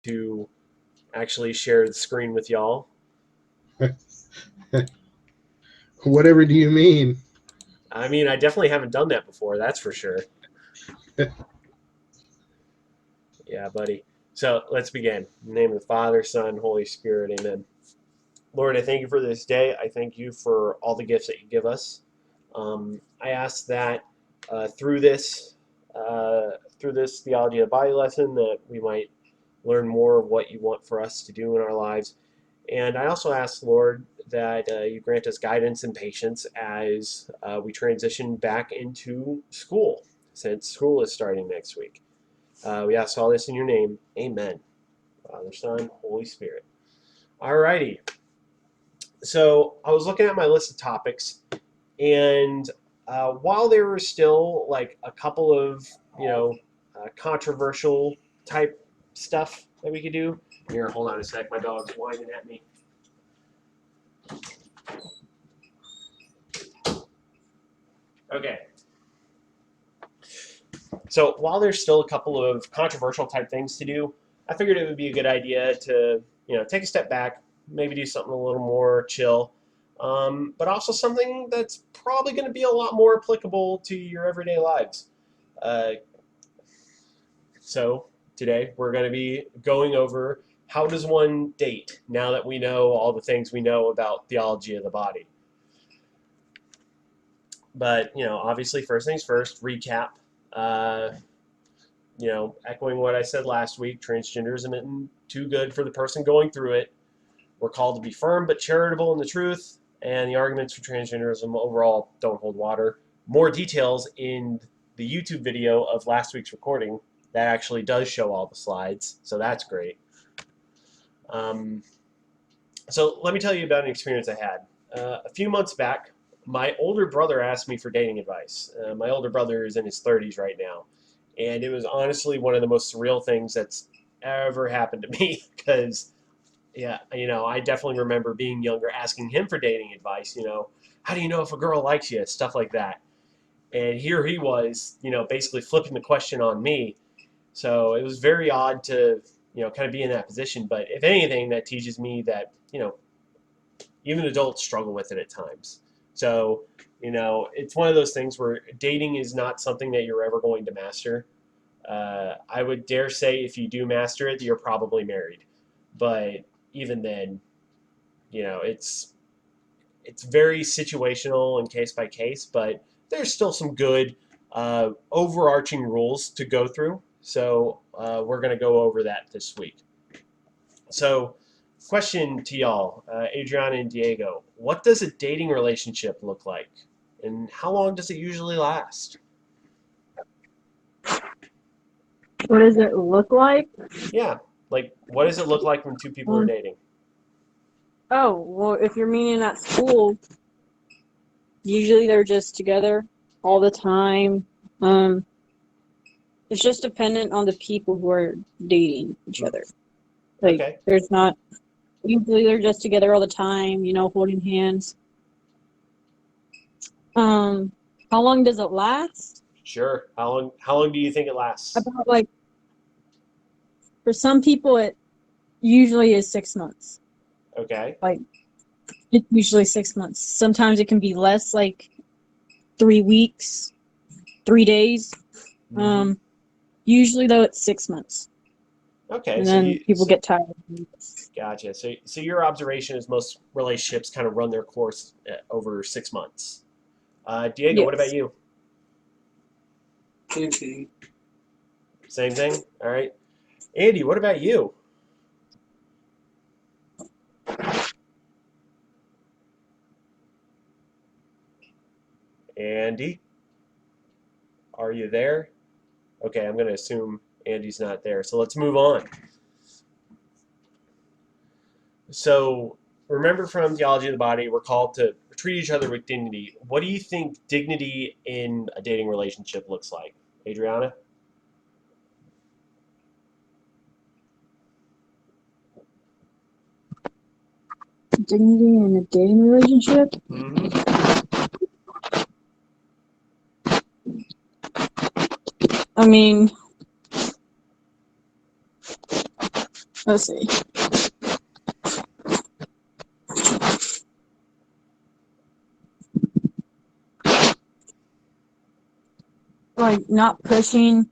to actually share the screen with y'all. Whatever do you mean? I mean, I definitely haven't done that before, that's for sure. Yeah, buddy. So let's begin. In the name of the Father, Son, Holy Spirit, amen. Lord, I thank you for this day. I thank you for all the gifts that you give us. I ask that through this theology of the body lesson, that we might learn more of what you want for us to do in our lives. And I also ask, Lord, that you grant us guidance and patience as we transition back into school, since school is starting next week. We ask all this in your name. Amen. Father, Son, Holy Spirit. Alrighty. So I was looking at my list of topics, and while there were still like a couple of controversial type stuff that we could do. Here, hold on a sec. My dog's whining at me. Okay. So while there's still a couple of controversial type things to do, I figured it would be a good idea to take a step back, maybe do something a little more chill, but also something that's probably going to be a lot more applicable to your everyday lives. Uh, so today we're going to be going over how does one date now that we know all the things we know about theology of the body. But obviously, first things first, recap. Uh, Echoing what I said last week, transgenderism isn't too good for the person going through it. We're called to be firm but charitable in the truth, and the arguments for transgenderism overall don't hold water. More details in the YouTube video of last week's recording that actually does show all the slides, so that's great. So let me tell you about an experience I had. A few months back, my older brother asked me for dating advice. My older brother is in his 30s right now. And it was honestly one of the most surreal things that's ever happened to me because, I definitely remember being younger asking him for dating advice, how do you know if a girl likes you, stuff like that. And here he was, basically flipping the question on me. So it was very odd to, kind of be in that position. But if anything, that teaches me that, even adults struggle with it at times. So, it's one of those things where dating is not something that you're ever going to master. I would dare say if you do master it, you're probably married. But even then, it's very situational and case by case, but there's still some good overarching rules to go through. So we're going to go over that this week. So question to y'all, Adriana and Diego, what does a dating relationship look like? And how long does it usually last? What does it look like? Yeah, like what does it look like when two people are dating? Oh, well, if you're meeting at school, usually they're just together all the time. It's just dependent on the people who are dating each other. Like, Okay. there's not, usually they're just together all the time, holding hands. How long does it last? Sure. How long do you think it lasts? About for some people, it usually is 6 months. Okay. It's usually 6 months. Sometimes it can be less, like 3 weeks, 3 days. Mm-hmm. Usually, though, it's 6 months. Okay. And then people get tired. Gotcha. So your observation is most relationships kind of run their course over 6 months. Diego, Yes. What about you? Same thing. Same thing? All right. Andy, what about you? Andy? Are you there? Okay, I'm going to assume Andy's not there. So let's move on. So remember from Theology of the Body, we're called to treat each other with dignity. What do you think dignity in a dating relationship looks like? Adriana? Dignity in a dating relationship? Mm-hmm. I mean, Let's see. Like not pushing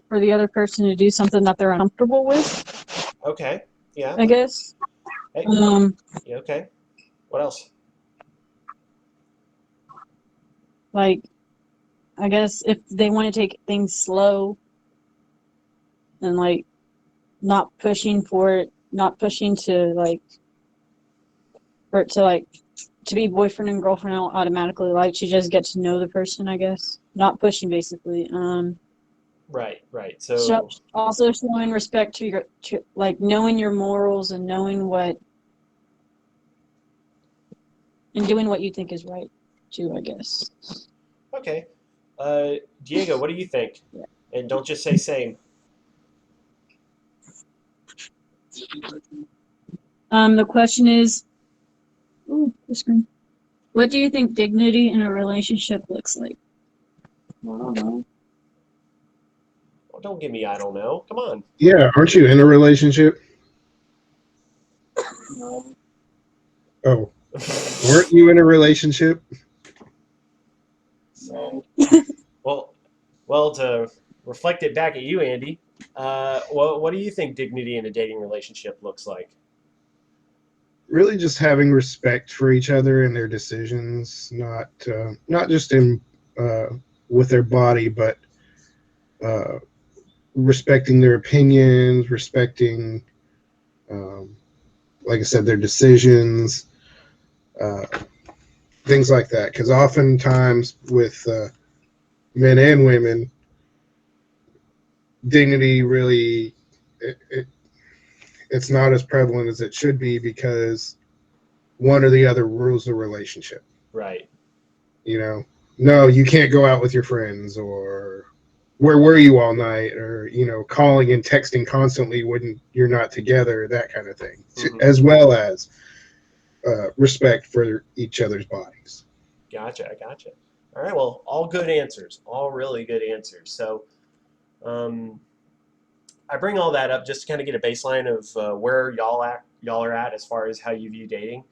for the other person to do something that they're uncomfortable with, Okay. Yeah. I guess. Hey. Yeah, okay. What else? Like I guess if they want to take things slow and like not pushing for it, not pushing to like for it to like to be boyfriend and girlfriend automatically, like to just get to know the person, I guess. Not pushing basically. Right, right. So So, also showing respect to like knowing your morals and knowing what and doing what you think is right too, I guess. okay. Diego, what do you think? Yeah. And don't just say same. The question is, ooh, the screen. What do you think dignity in a relationship looks like? I don't know. Well, don't give me I don't know. Come on. Yeah, aren't you in a relationship? No. Oh, weren't you in a relationship? So, well, well, to reflect it back at you, Andy, what do you think dignity in a dating relationship looks like? Really, just having respect for each other and their decisions, not just in uh, with their body, but uh, respecting their opinions, respecting, um, like I said, their decisions, uh, things like that. Because oftentimes with men and women, dignity really it, it, it's not as prevalent as it should be because one or the other rules the relationship. Right. You know, no, you can't go out with your friends, or where were you all night, or calling and texting constantly when you're not together, that kind of thing, Hmm. as well as respect for each other's bodies. Gotcha. I gotcha. All right. Well, all good answers. All really good answers. So, um, I bring all that up just to kind of get a baseline of where y'all are at as far as how you view dating.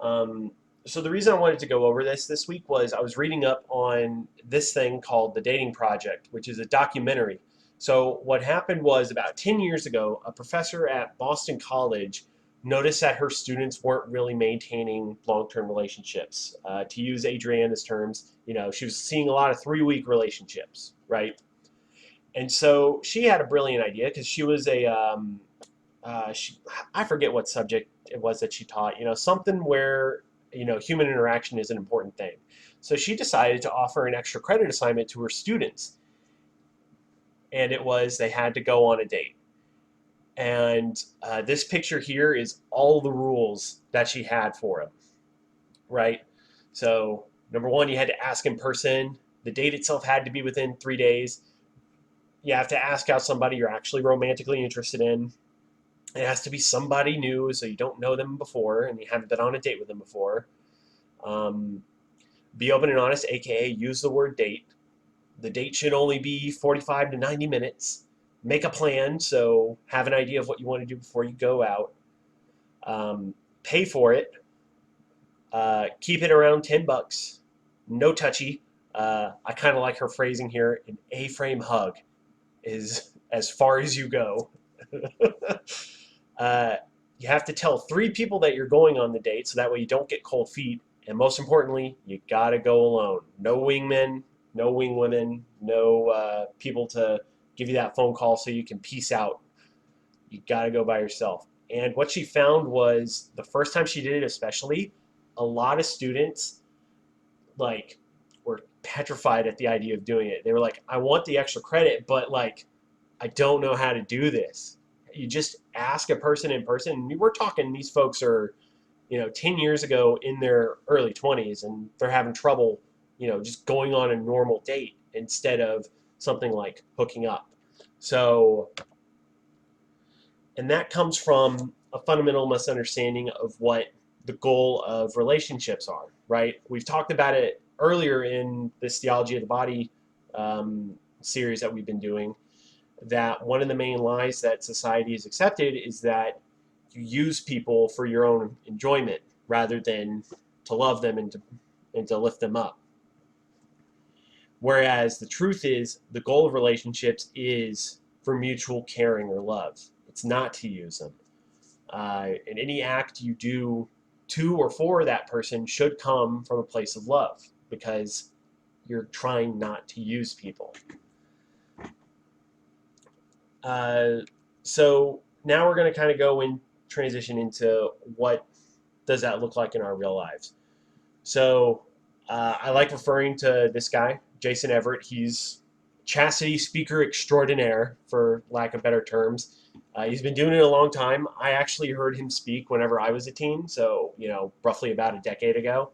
Um, so the reason I wanted to go over this week was I was reading up on this thing called the Dating Project, which is a documentary. So what happened was about 10 years ago, a professor at Boston College noticed that her students weren't really maintaining long-term relationships. To use Adriana's terms, she was seeing a lot of 3-week relationships, right? And so she had a brilliant idea because she was I forget what subject it was that she taught, something where, human interaction is an important thing. So she decided to offer an extra credit assignment to her students. And it was they had to go on a date. And this picture here is all the rules that she had for them, right? So, number one, you had to ask in person. The date itself had to be within 3 days. You have to ask out somebody you're actually romantically interested in. It has to be somebody new, so you don't know them before and you haven't been on a date with them before. Um, be open and honest, aka use the word date. The date should only be 45 to 90 minutes. Make a plan, so have an idea of what you want to do before you go out. Pay for it. Keep it around $10. No touchy. I kind of like her phrasing here. An A-frame hug is as far as you go. uh, you have to tell 3 people that you're going on the date, so that way you don't get cold feet. And most importantly, you gotta go alone. No wingmen, no wing women, no people to give you that phone call so you can peace out. You gotta go by yourself. And what she found was the first time she did it, especially, a lot of students like were petrified at the idea of doing it. They were like, "I want the extra credit, but like, I don't know how to do this." You just ask a person in person. We're talking these folks are, 10 years ago in their early 20s and they're having trouble, just going on a normal date instead of something like hooking up. So, and that comes from a fundamental misunderstanding of what the goal of relationships are, right? We've talked about it earlier in this Theology of the Body series that we've been doing, that one of the main lies that society has accepted is that you use people for your own enjoyment rather than to love them and to lift them up. Whereas the truth is, the goal of relationships is for mutual caring or love. It's not to use them. And any act you do to or for that person should come from a place of love, because you're trying not to use people. So now we're going to kind of go and transition into what does that look like in our real lives. So I like referring to this guy, Jason Everett. He's chastity speaker extraordinaire, for lack of better terms. He's been doing it a long time. I actually heard him speak whenever I was a teen, so roughly about a decade ago.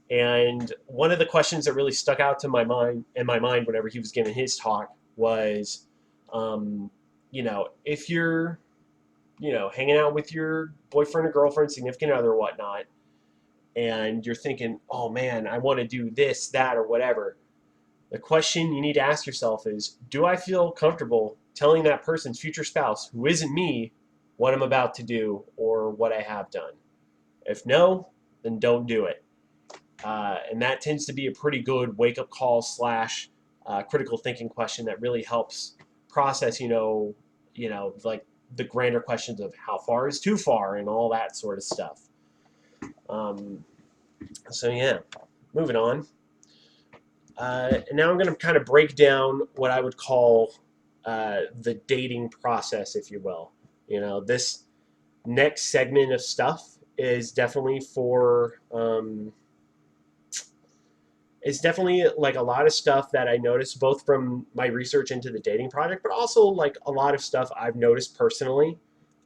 And one of the questions that really stuck out to my mind whenever he was giving his talk was, if you're, hanging out with your boyfriend or girlfriend, significant other, whatnot, and you're thinking, oh man, I want to do this, that, or whatever. The question you need to ask yourself is, do I feel comfortable telling that person's future spouse, who isn't me, what I'm about to do or what I have done? If no, then don't do it. And that tends to be a pretty good wake-up call / critical thinking question that really helps process, like the grander questions of how far is too far and all that sort of stuff. So yeah, moving on. And now I'm going to kind of break down what I would call the dating process, if you will. This next segment of stuff is definitely for it's definitely like a lot of stuff that I noticed both from my research into the dating project, but also like a lot of stuff I've noticed personally.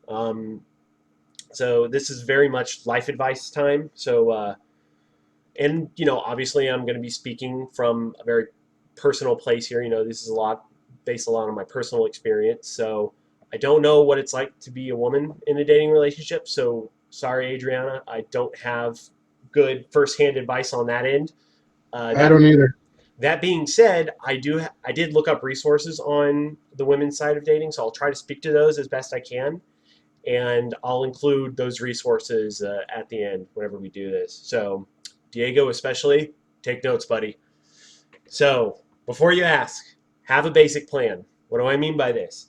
So this is very much life advice time. So and obviously I'm going to be speaking from a very personal place here. This is based a lot on my personal experience. So I don't know what it's like to be a woman in a dating relationship. So sorry, Adriana, I don't have good firsthand advice on that end. I don't either. That being said, I did look up resources on the women's side of dating, so I'll try to speak to those as best I can, and I'll include those resources at the end whenever we do this. So, Diego, especially, take notes, buddy. So, before you ask, have a basic plan. What do I mean by this?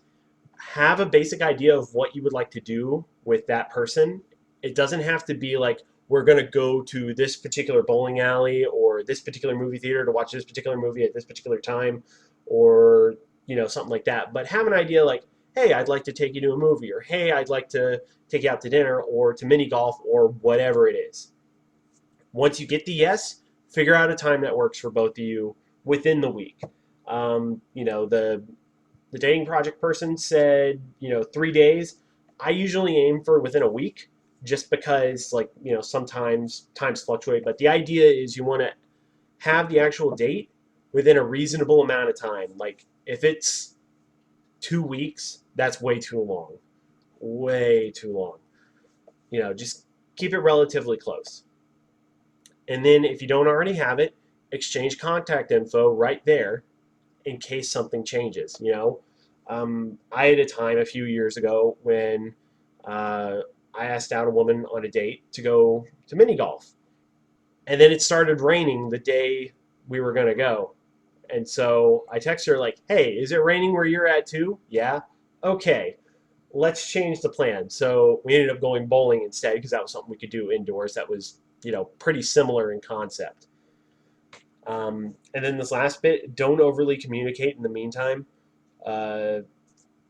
Have a basic idea of what you would like to do with that person. It doesn't have to be like, we're going to go to this particular bowling alley or this particular movie theater to watch this particular movie at this particular time, or something like that. But have an idea like, hey, I'd like to take you to a movie, or hey, I'd like to take you out to dinner or to mini golf or whatever it is. Once you get the yes, figure out a time that works for both of you within the week. The dating project person said 3 days. I usually aim for within a week, just because sometimes times fluctuate, but the idea is you want to have the actual date within a reasonable amount of time. Like if it's 2 weeks, that's way too long. Just keep it relatively close. And then if you don't already have it, exchange contact info right there in case something changes. I had a time a few years ago when I asked out a woman on a date to go to mini golf, and then it started raining the day we were going to go. And so I texted her like, hey, is it raining where you're at too? Yeah. Okay, let's change the plan. So we ended up going bowling instead, because that was something we could do indoors that was pretty similar in concept. And then this last bit, don't overly communicate in the meantime. If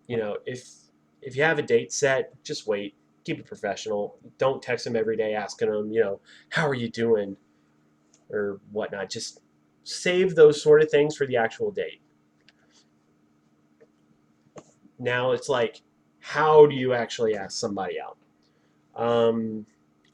you have a date set, just wait. Keep it professional. Don't text them every day asking them, how are you doing or whatnot. Just save those sort of things for the actual date. Now it's like, how do you actually ask somebody out?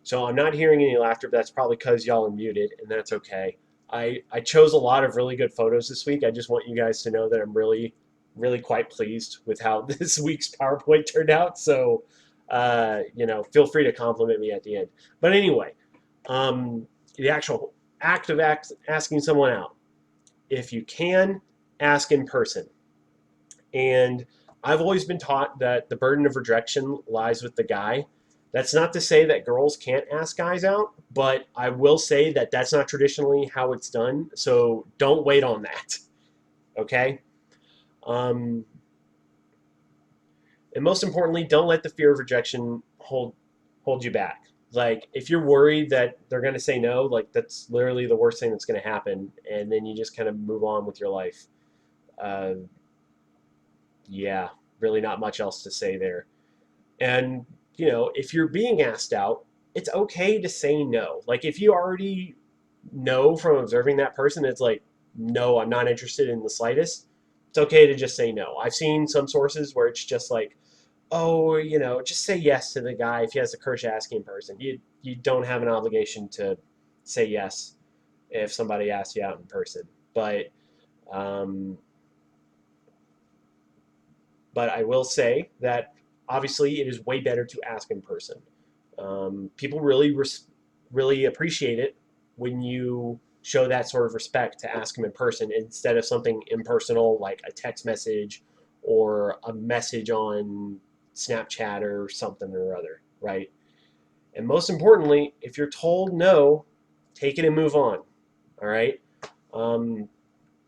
So I'm not hearing any laughter, but that's probably because y'all are muted, and that's okay. I chose a lot of really good photos this week. I just want you guys to know that I'm really, really quite pleased with how this week's PowerPoint turned out. So, feel free to compliment me at the end. But anyway, the actual act of asking someone out. If you can, ask in person. And I've always been taught that the burden of rejection lies with the guy. That's not to say that girls can't ask guys out, but I will say that that's not traditionally how it's done. So don't wait on that. Okay? Um, and most importantly, don't let the fear of rejection hold you back. Like if you're worried that they're going to say no, like that's literally the worst thing that's going to happen, and then you just kind of move on with your life. Uh, yeah, really not much else to say there. And if you're being asked out, it's okay to say no. Like if you already know from observing that person, it's like, no, I'm not interested in the slightest. It's okay to just say no. I've seen some sources where it's just like, oh, just say yes to the guy if he has the courage to ask in person. You don't have an obligation to say yes if somebody asks you out in person. Um, but I will say that obviously it is way better to ask in person. People really appreciate it when you show that sort of respect to ask them in person instead of something impersonal like a text message or a message on Snapchat or something or other, right? And most importantly, if you're told no, take it and move on. All right. Um,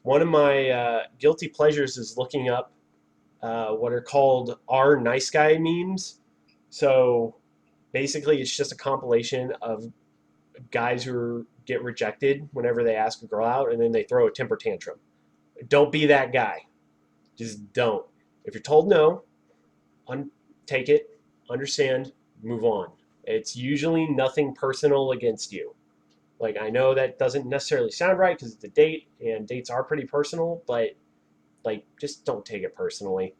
One of my guilty pleasures is looking up what are called "Are Nice Guy" memes. So basically, it's just a compilation of guys who get rejected whenever they ask a girl out, and then they throw a temper tantrum. Don't be that guy. Just don't. If you're told no, take it, understand, move on. It's usually nothing personal against you. Like I know that doesn't necessarily sound right because it's a date, and dates are pretty personal, but like just don't take it personally.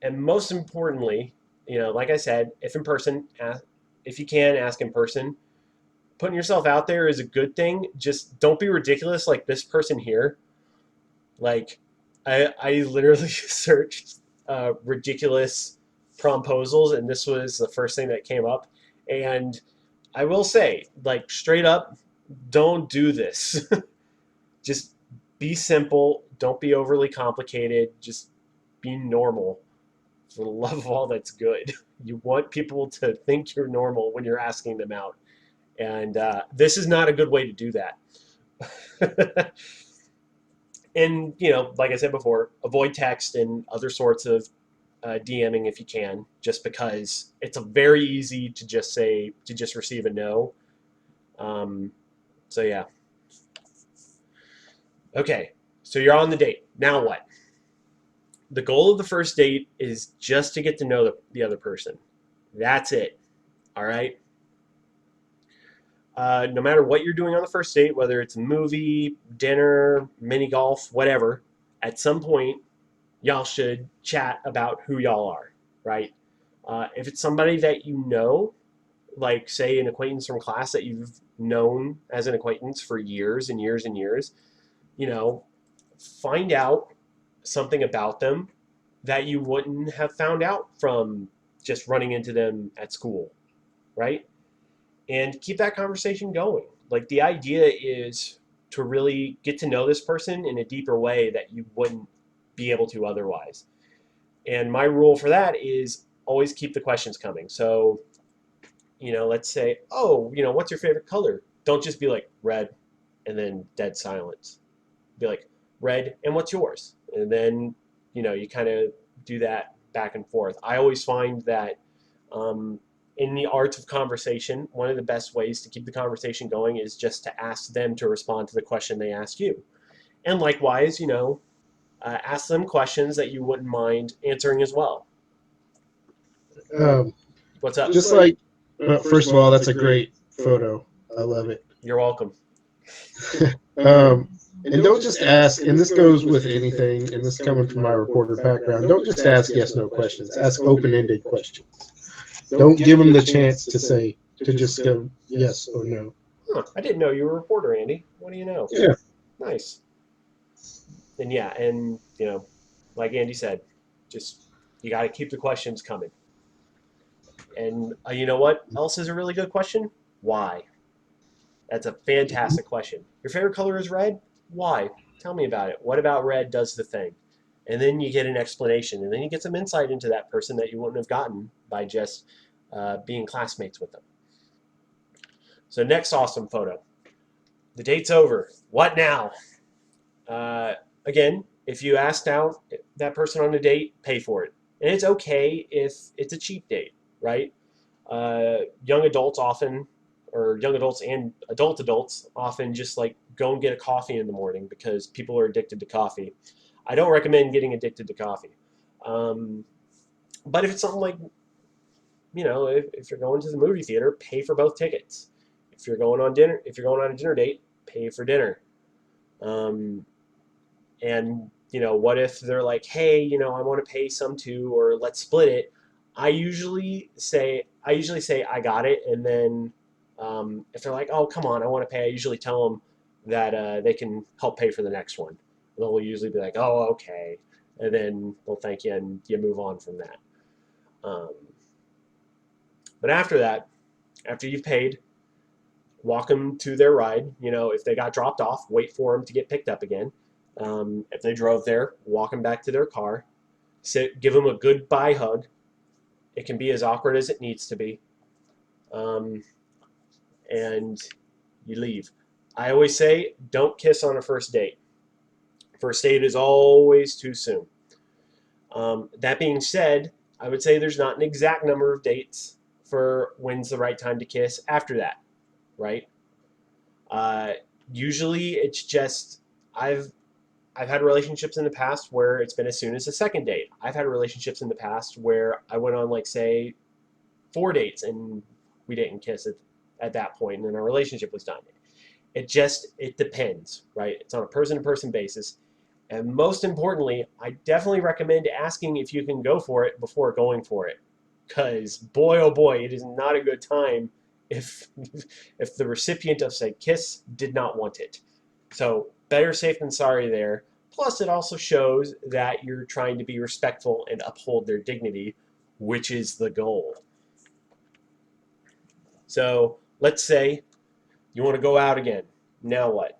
And most importantly, like I said, if in person, if you can ask in person, putting yourself out there is a good thing. Just don't be ridiculous like this person here. Like, I literally searched ridiculous promposals, and this was the first thing that came up. And I will say, like, straight up, don't do this. Just be simple. Don't be overly complicated. Just be normal. For the love of all that's good. You want people to think you're normal when you're asking them out. And this is not a good way to do that. And, like I said before, avoid text and other sorts of DMing if you can, just because it's a very easy to just receive a no. So, yeah. Okay, so you're on the date. Now what? The goal of the first date is just to get to know the other person. That's it. All right. No matter what you're doing on the first date, whether it's a movie, dinner, mini golf, whatever, at some point, y'all should chat about who y'all are, right? If it's somebody that you know, like say an acquaintance from class that you've known as an acquaintance for years and years and years, you know, find out something about them that you wouldn't have found out from just running into them at school, right? And keep that conversation going. Like the idea is to really get to know this person in a deeper way that you wouldn't be able to otherwise. And my rule for that is always keep the questions coming. So, let's say, oh, what's your favorite color? Don't just be like red and then dead silence. Be like red and what's yours? And then, you kind of do that back and forth. I always find that in the art of conversation, one of the best ways to keep the conversation going is just to ask them to respond to the question they ask you. And likewise, ask them questions that you wouldn't mind answering as well. Um, What's up? just like, first of all, that's a great photo. I love it. You're welcome. And don't just ask, and this goes with anything, and this coming from my reporter background, don't just ask yes, no questions. Ask open-ended questions. Don't give them the chance to just go yes or no. Huh, I didn't know you were a reporter, Andy. What do you know? Yeah. Nice. And yeah, and like Andy said, just you got to keep the questions coming. And you know what else is a really good question? Why? That's a fantastic question. Your favorite color is red? Why? Tell me about it. What about red does the thing? And then you get an explanation, and then you get some insight into that person that you wouldn't have gotten by just being classmates with them. So next awesome photo. The date's over. What now? Uh, Again, if you ask out that person on a date, pay for it. And it's okay if it's a cheap date, right? Young adults often, or young adults and adults often just like go and get a coffee in the morning because people are addicted to coffee. I don't recommend getting addicted to coffee. Um, but if it's something like, if you're going to the movie theater, pay for both tickets. If you're going on a dinner date, pay for dinner. Um, and what if they're like, hey, I want to pay some too, or let's split it. I usually say I got it, and then if they're like, oh, come on, I want to pay, I usually tell them that they can help pay for the next one. They'll usually be like, oh, okay, and then they'll thank you, and you move on from that. Um, but after that, after you've paid, walk them to their ride. If they got dropped off, wait for them to get picked up again. If they drove there, walk them back to their car. Give them a goodbye hug. It can be as awkward as it needs to be. Um, and you leave. I always say, don't kiss on a first date. First date is always too soon. That being said, I would say there's not an exact number of dates for when's the right time to kiss after that, right? Uh, Usually it's just I've had relationships in the past where it's been as soon as the second date. I've had relationships in the past where I went on, like, say, 4 dates and we didn't kiss at that point, and then our relationship was done. It depends, right? It's on a person-to-person basis. And most importantly, I definitely recommend asking if you can go for it before going for it. Because boy, oh boy, it is not a good time if if the recipient of said kiss did not want it. So better safe than sorry there. Plus, it also shows that you're trying to be respectful and uphold their dignity, which is the goal. So let's say you want to go out again. Now what?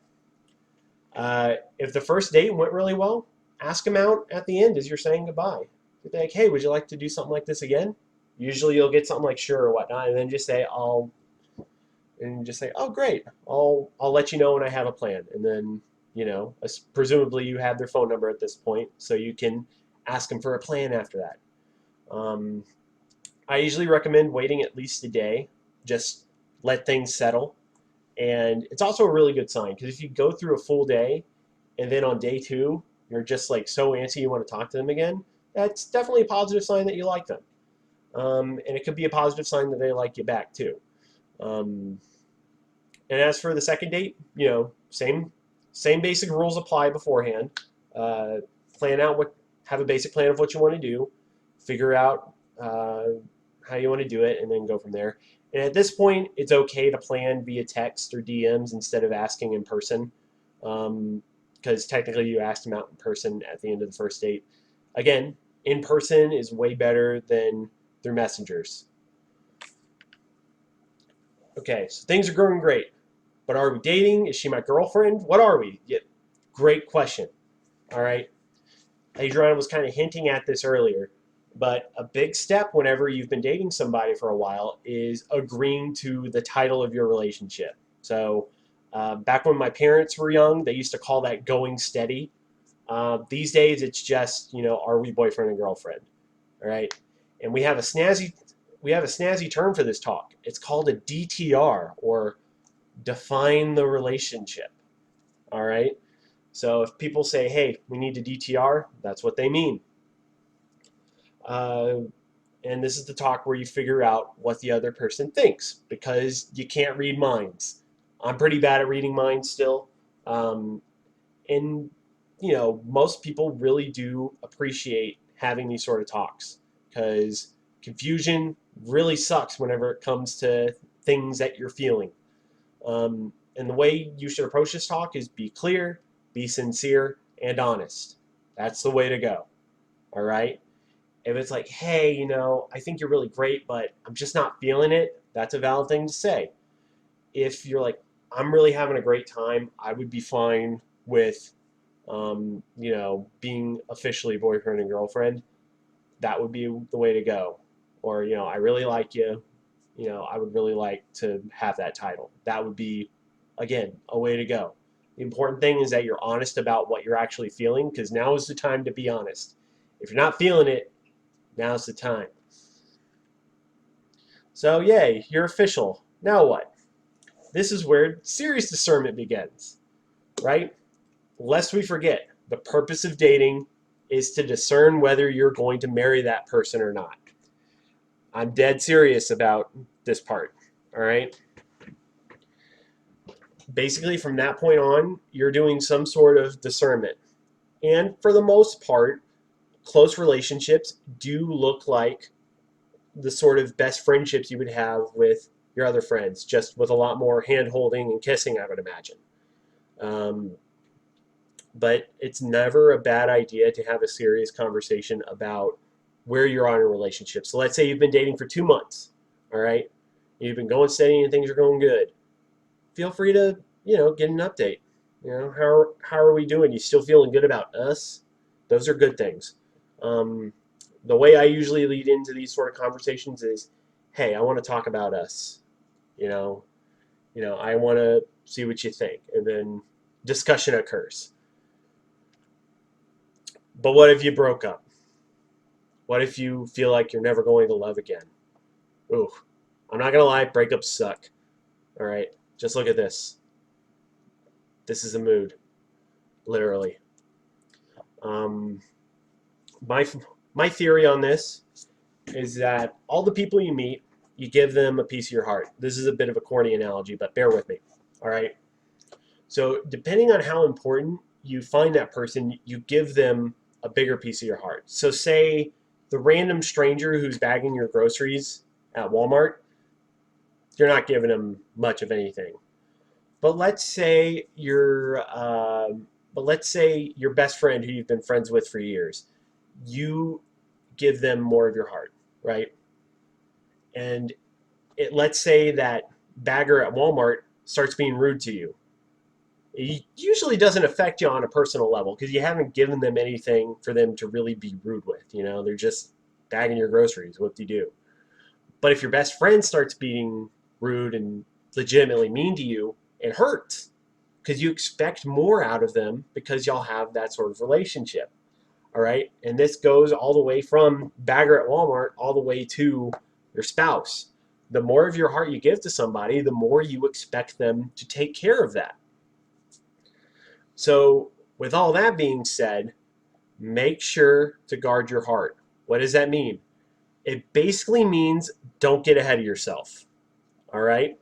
If the first date went really well, ask them out at the end as you're saying goodbye. Be like, hey, would you like to do something like this again? Usually you'll get something like sure or whatnot, and then just say oh great, I'll let you know when I have a plan, and then presumably you have their phone number at this point, so you can ask them for a plan after that. I usually recommend waiting at least a day, just let things settle, and it's also a really good sign because if you go through a full day and then on day two you're just like so antsy you want to talk to them again, that's definitely a positive sign that you like them. And it could be a positive sign that they like you back too. Um, and as for the second date, same basic rules apply beforehand. Uh, plan out have a basic plan of what you want to do, figure out how you want to do it, and then go from there. And at this point, it's okay to plan via text or DMs instead of asking in person, because technically you asked them out in person at the end of the first date. Again, in person is way better than through messengers. Okay, so things are going great. But are we dating? Is she my girlfriend? What are we? Yeah, great question. All right. Adriana was kind of hinting at this earlier, but a big step whenever you've been dating somebody for a while is agreeing to the title of your relationship. So back when my parents were young, they used to call that going steady. These days, it's just, are we boyfriend and girlfriend? All right. And we have a snazzy term for this talk. It's called a DTR, or define the relationship. All right. So if people say, hey, we need to DTR, that's what they mean. Uh, and this is the talk where you figure out what the other person thinks, because you can't read minds. I'm pretty bad at reading minds still. And, most people really do appreciate having these sort of talks, because confusion really sucks whenever it comes to things that you're feeling. And the way you should approach this talk is be clear, be sincere, and honest. That's the way to go. All right? If it's like, hey, I think you're really great, but I'm just not feeling it, that's a valid thing to say. If you're like, I'm really having a great time, I would be fine with you know, being officially boyfriend and girlfriend, that would be the way to go. Or, you know, I really like you, you know, I would really like to have that title. That would be, again, a way to go. The important thing is that you're honest about what you're actually feeling, because now is the time to be honest. If you're not feeling it, now's the time. So, yay, you're official. Now what? This is where serious discernment begins, right? Lest we forget, the purpose of dating is to discern whether you're going to marry that person or not. I'm dead serious about this part, all right? Basically, from that point on, you're doing some sort of discernment. And for the most part, close relationships do look like the sort of best friendships you would have with your other friends, just with a lot more hand holding and kissing, I would imagine. Um, but it's never a bad idea to have a serious conversation about where you're on in a relationship. So let's say you've been dating for 2 months, all right? You've been going steady and things are going good. Feel free to, you know, get an update. You know, how are we doing? You still feeling good about us? Those are good things. The way I usually lead into these sort of conversations is, hey, I want to talk about us. You know, I want to see what you think, and then discussion occurs. But what if you broke up? What if you feel like you're never going to love again? Ooh, I'm not gonna lie, breakups suck. All right, just look at this. This is a mood, literally. Um, my my theory on this is that all the people you meet, you give them a piece of your heart. This is a bit of a corny analogy, but bear with me. All right. So depending on how important you find that person, you give them a bigger piece of your heart. So say the random stranger who's bagging your groceries at Walmart, you're not giving them much of anything. But let's say your best friend who you've been friends with for years, you give them more of your heart, right? And let's say that bagger at Walmart starts being rude to you. It usually doesn't affect you on a personal level because you haven't given them anything for them to really be rude with. You know, they're just bagging your groceries. What do you do? But if your best friend starts being rude and legitimately mean to you, it hurts because you expect more out of them because y'all have that sort of relationship. All right. And this goes all the way from bagger at Walmart all the way to your spouse. The more of your heart you give to somebody, the more you expect them to take care of that. So, with all that being said, make sure to guard your heart. What does that mean? It basically means don't get ahead of yourself. All right?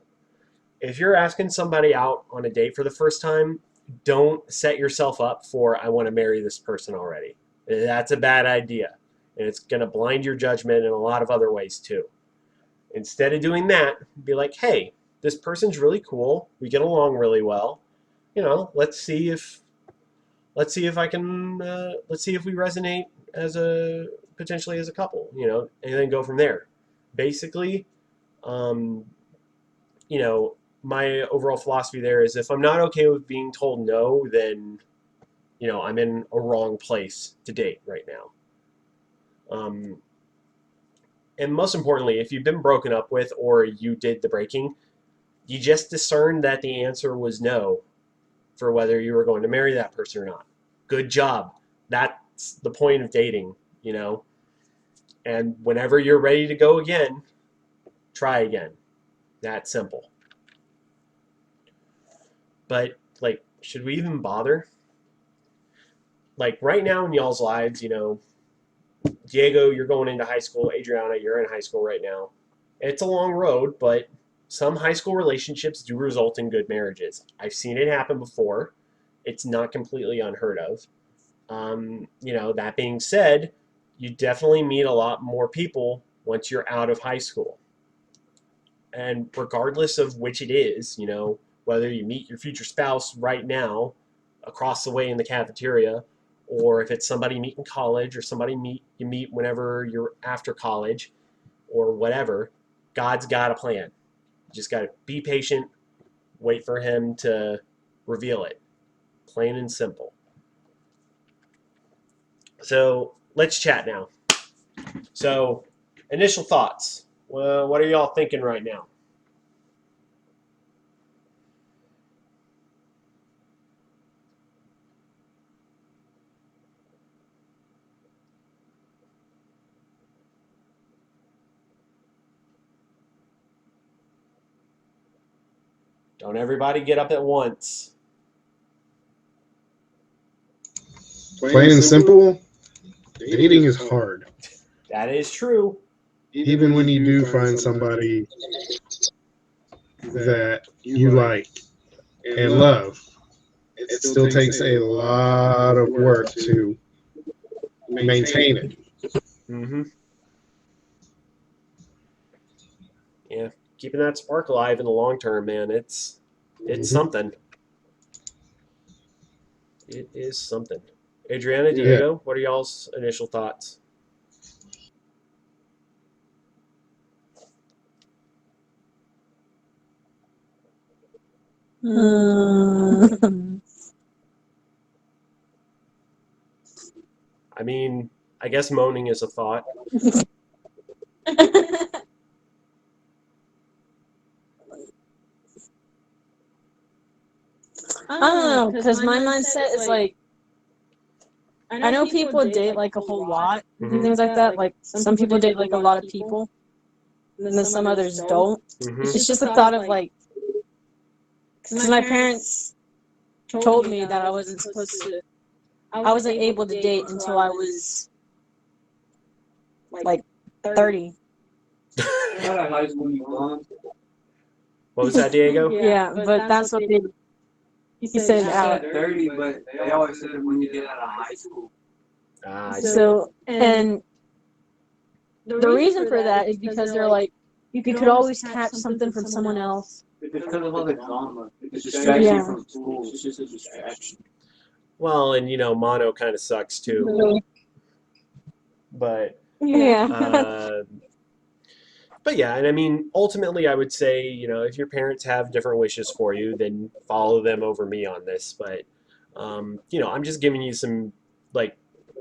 If you're asking somebody out on a date for the first time, don't set yourself up for, I want to marry this person already. That's a bad idea. And it's going to blind your judgment in a lot of other ways too. Instead of doing that, be like, hey, this person's really cool. We get along really well. You know, let's see if I can let's see if we resonate as a potentially as a couple, you know, and then go from there. Basically, um, you know, my overall philosophy there is if I'm not okay with being told no, then you know I'm in a wrong place to date right now. Um, and most importantly, if you've been broken up with or you did the breaking, you just discerned that the answer was no for whether you were going to marry that person or not. Good job. That's the point of dating, you know. And whenever you're ready to go again, try again. That simple. But like, should we even bother? Like right now in y'all's lives, you know, Diego, you're going into high school. Adriana, you're in high school right now. It's a long road, but some high school relationships do result in good marriages. I've seen it happen before. It's not completely unheard of. You know, that being said, you definitely meet a lot more people once you're out of high school. And regardless of which it is, you know, whether you meet your future spouse right now across the way in the cafeteria, or if it's somebody you meet in college or you meet whenever you're after college or whatever, God's got a plan. You just got to be patient, wait for him to reveal it. Plain and simple. So let's chat now. So, initial thoughts. Well, what are y'all thinking right now? Don't everybody get up at once. Plain and simple, dating is hard. That is true. Even when you do find somebody that you like and love, it still takes a lot of work to maintain it. Mm-hmm. Yeah, keeping that spark alive in the long term, man. It's something. It is something. Adriana, Diego, what are y'all's initial thoughts? I mean, I guess moaning is a thought. I don't know, because my mindset is like, I know people date like a whole lot and things like that. Like some people date like a lot of people, and then some others don't. Mm-hmm. It's just the thought of like, because my parents told me that I wasn't able to date until I was like 30. What was that, Diego? Yeah, but that's what he said. At 30, but they always said when you get out of high school. So, and the reason for that is because they're like, you could always catch something from someone else. Because of all the drama. It's a distraction from school. It's just a distraction. Well, and mono kind of sucks too. But Yeah. but yeah, and I mean, ultimately, I would say, if your parents have different wishes for you, then follow them over me on this. But I'm just giving you some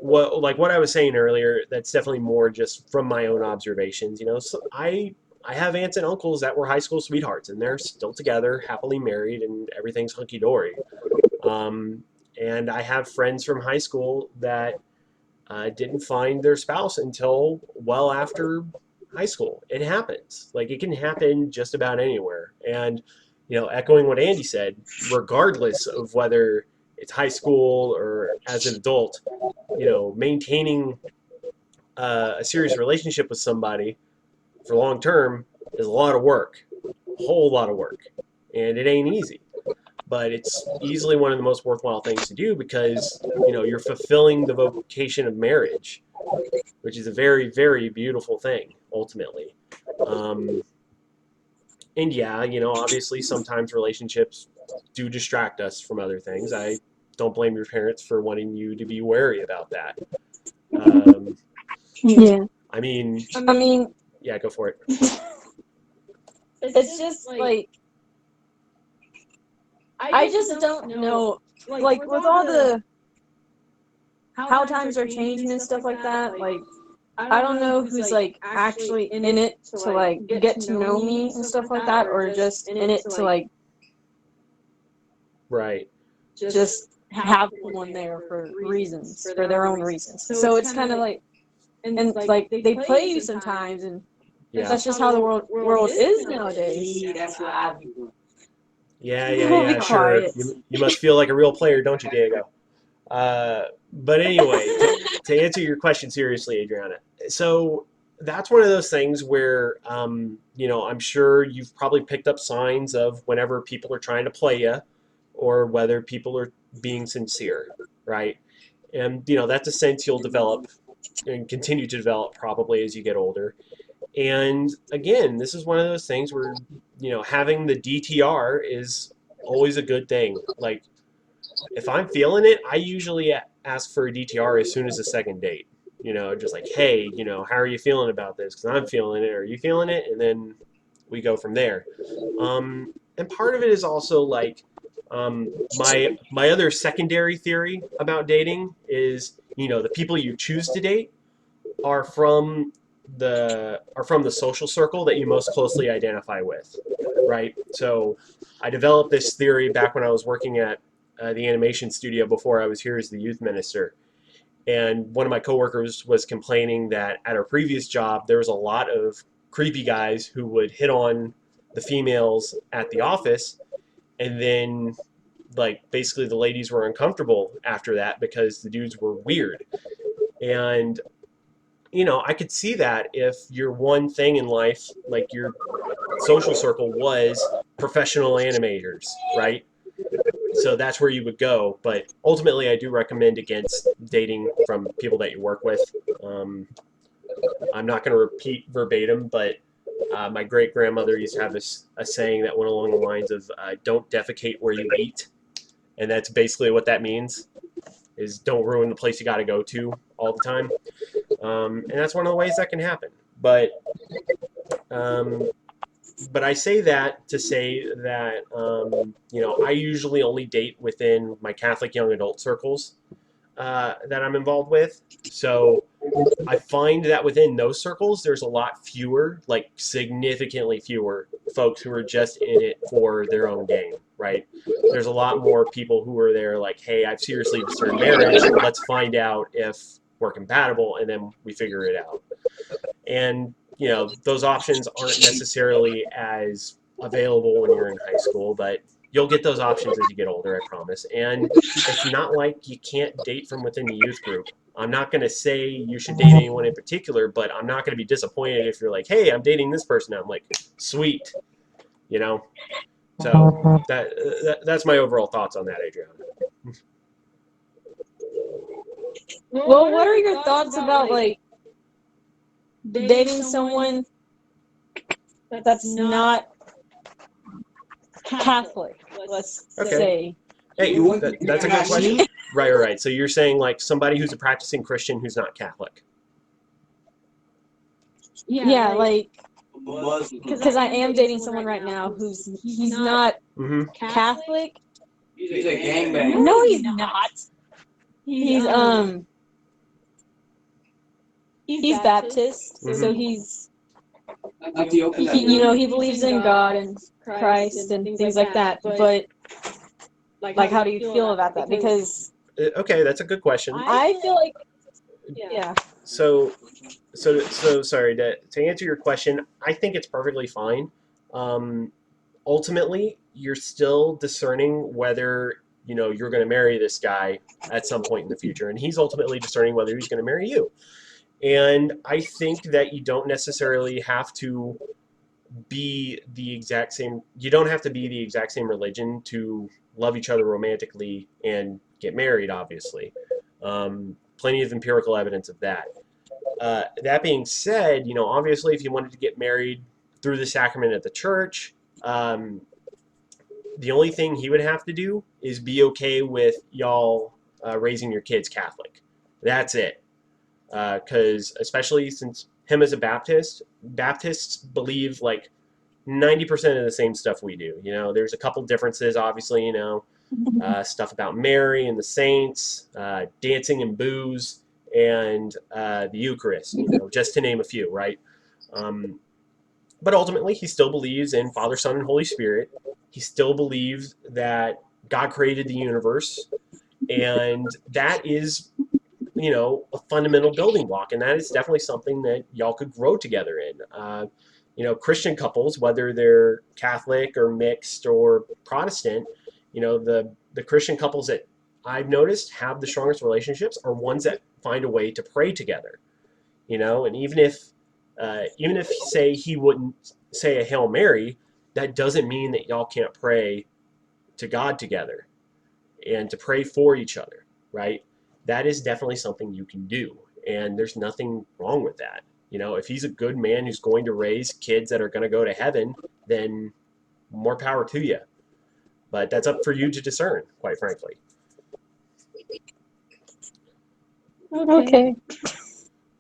what I was saying earlier. That's definitely more just from my own observations. So I have aunts and uncles that were high school sweethearts, and they're still together, happily married, and everything's hunky dory. And I have friends from high school that didn't find their spouse until well after high school. It happens. Like, it can happen just about anywhere. And, echoing what Andy said, regardless of whether it's high school or as an adult, maintaining a serious relationship with somebody for long term is a lot of work, a whole lot of work. And it ain't easy. But it's easily one of the most worthwhile things to do because, you're fulfilling the vocation of marriage, which is a very, very beautiful thing, ultimately. And yeah, obviously sometimes relationships do distract us from other things. I don't blame your parents for wanting you to be wary about that. Yeah. I mean, yeah, go for it. It's just like, I just don't know, like with all the how times are changing and stuff like that, like I don't know who's like actually in it to like get to know me and stuff like that, or just in it to like right, just have someone there for reasons, for their own reasons. So it's kind of like, and like they play you sometimes, and that's just how the world is nowadays. That's what I do. Yeah, sure. You must feel like a real player, don't you, Diego? But anyway, to answer your question seriously, Adriana, so that's one of those things where, I'm sure you've probably picked up signs of whenever people are trying to play you or whether people are being sincere, right? And, that's a sense you'll develop and continue to develop probably as you get older. And again, this is one of those things where, having the DTR is always a good thing. Like, if I'm feeling it, I usually ask for a DTR as soon as the second date. Just like, hey, how are you feeling about this? Because I'm feeling it. Are you feeling it? And then we go from there. And part of it is also like, My other secondary theory about dating is, the people you choose to date are from the social circle that you most closely identify with, right? So I developed this theory back when I was working at the animation studio before I was here as the youth minister. And one of my coworkers was complaining that at her previous job, there was a lot of creepy guys who would hit on the females at the office, and then like basically the ladies were uncomfortable after that because the dudes were weird. And I could see that if your one thing in life, like your social circle, was professional animators, right? So that's where you would go. But ultimately, I do recommend against dating from people that you work with. Um, I'm not going to repeat verbatim, but my great grandmother used to have a saying that went along the lines of "Don't defecate where you eat," and that's basically what that means: is don't ruin the place you got to go to all the time. And that's one of the ways that can happen. Um, but I say that to say that I usually only date within my Catholic young adult circles that I'm involved with. So I find that within those circles, there's a lot fewer, like significantly fewer folks who are just in it for their own gain, right? There's a lot more people who are there like, hey, I've seriously discerned marriage. Let's find out if we're compatible, and then we figure it out. And those options aren't necessarily as available when you're in high school, but you'll get those options as you get older, I promise. And it's not like you can't date from within the youth group. I'm not going to say you should date anyone in particular, but I'm not going to be disappointed if you're like, hey, I'm dating this person. I'm like, sweet, you know? So that's my overall thoughts on that, Adriana. Well, what are your thoughts about like dating someone that's not Catholic? Let's say. Hey, that's a good question. Right. So you're saying like somebody who's a practicing Christian who's not Catholic. Yeah, like because I am dating someone right now he's not Catholic. He's a gangbanger. No, he's not. He's he's Baptist, so he's he believes in God and Christ and things like that. But like, how do you feel about that? Because okay, that's a good question. I feel like yeah. So sorry to answer your question. I think it's perfectly fine. Ultimately, you're still discerning whether you're going to marry this guy at some point in the future, and he's ultimately discerning whether he's going to marry you. And I think that you don't necessarily have to be the exact same. You don't have to be the exact same religion to love each other romantically and get married. Obviously, plenty of empirical evidence of that. That being said, obviously, if you wanted to get married through the sacrament at the church, the only thing he would have to do is be okay with y'all raising your kids Catholic. That's it. Because especially since him as a Baptist, Baptists believe like 90% of the same stuff we do. There's a couple differences, obviously, stuff about Mary and the saints, dancing and booze, and the Eucharist, just to name a few, right? But ultimately, he still believes in Father, Son, and Holy Spirit. He still believes that God created the universe, and that is, a fundamental building block, and that is definitely something that y'all could grow together in. Christian couples, whether they're Catholic or mixed or Protestant, the Christian couples that I've noticed have the strongest relationships are ones that find a way to pray together. And even if say he wouldn't say a Hail Mary, that doesn't mean that y'all can't pray to God together and to pray for each other, right? That is definitely something you can do, and there's nothing wrong with that. If he's a good man who's going to raise kids that are going to go to heaven, then more power to you. But that's up for you to discern, quite frankly. Okay.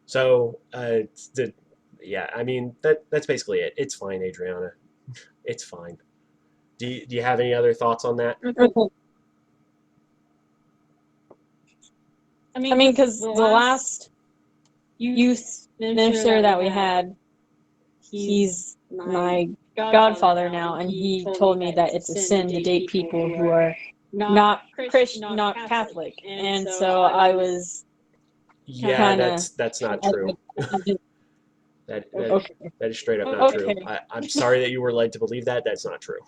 So, yeah, I mean, that's basically it. It's fine, Adriana. It's fine. Do you have any other thoughts on that? Okay. I mean, because the last youth minister that we had, he's my godfather now, and he told me that it's a sin to date people who are not Christian, not Catholic, and so I was Yeah, kind of. that's not true. That Okay. that is straight up not true. Okay. I'm sorry that you were led to believe that. That's not true.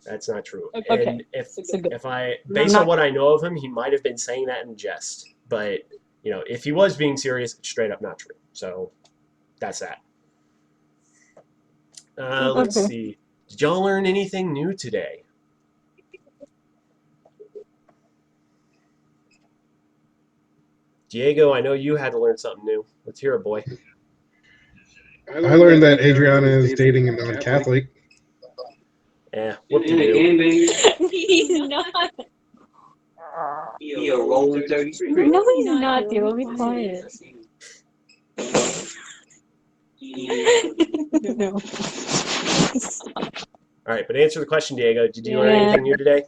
That's not true. Okay. And if I, No, based on not- what I know of him, he might have been saying that in jest. But if he was being serious, it's straight up not true. So that's that. Let's Okay. see. Did y'all learn anything new today? Diego, I know you had to learn something new. Let's hear it, boy. I learned that Adriana is dating a non-Catholic. Whoop de doo. He's not. He a rolling 33. No, he's not, Theo. Be quiet. No. All right, but answer the question, Diego. Did you learn anything new today?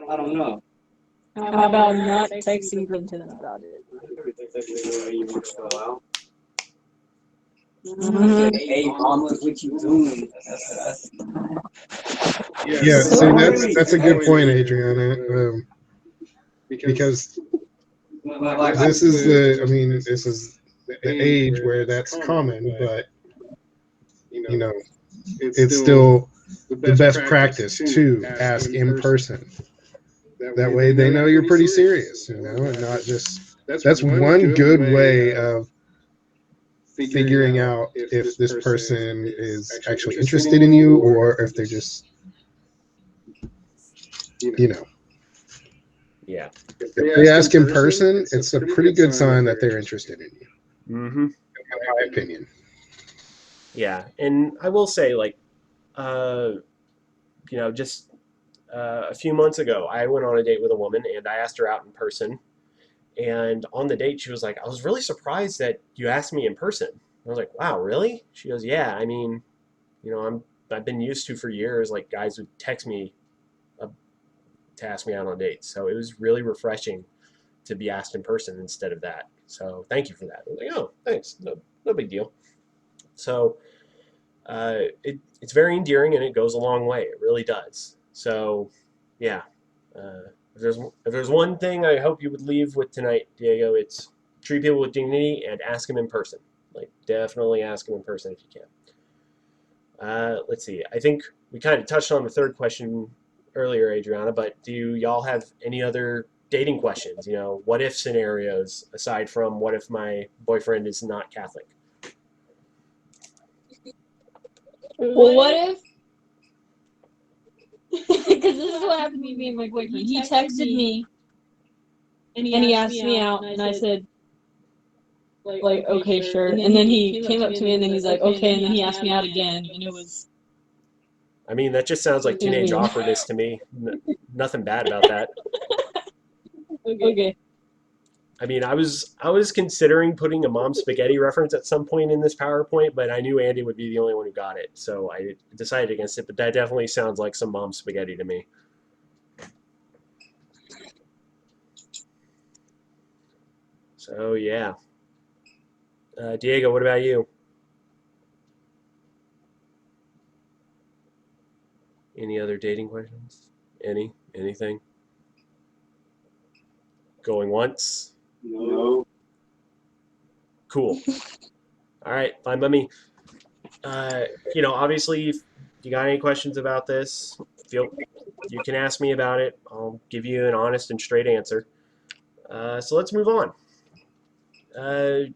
I don't know. How about not texting them to them about it? Hey, mama, what you doing? Yeah, see, that's a good point, Adriana. Because this is the age where that's common, but it's still the best practice to ask in person. That way they know you're pretty serious, and not just. That's one good way of figuring out if this person is actually interested in you or if they're just, Yeah. If they ask in person, it's a pretty good sign that they're interested in you. Mm-hmm. In my opinion. Yeah, and I will say, just a few months ago, I went on a date with a woman, and I asked her out in person. And on the date, she was like, "I was really surprised that you asked me in person." I was like, "Wow, really?" She goes, "Yeah. I mean, I've been used to for years, like guys would text me to ask me out on dates. So it was really refreshing to be asked in person instead of that. So thank you for that." I was like, "Oh, thanks. No big deal." So it's very endearing, and it goes a long way. It really does. So yeah, if there's one thing I hope you would leave with tonight, Diego, it's treat people with dignity and ask them in person. Like, definitely ask them in person if you can. Let's see. I think we kind of touched on the third question earlier, Adriana, but do y'all have any other dating questions? What if scenarios aside from what if my boyfriend is not Catholic? Well, what if? Because this is what happened to me and my boyfriend. He texted me and he asked me out, and I said, like, okay, sure. And then he came up to me, and then he's like, okay, and then he asked me out again, and it was. I mean, that just sounds like teenage awkwardness to me. Nothing bad about that. Okay. I mean, I was considering putting a Mom Spaghetti reference at some point in this PowerPoint, but I knew Andy would be the only one who got it, so I decided against it. But that definitely sounds like some Mom Spaghetti to me. So yeah, Diego, what about you? Any other dating questions? Anything? Going once? No. Cool. All right, fine by me. Obviously, if you got any questions about this, you can ask me about it. I'll give you an honest and straight answer. So let's move on. Here,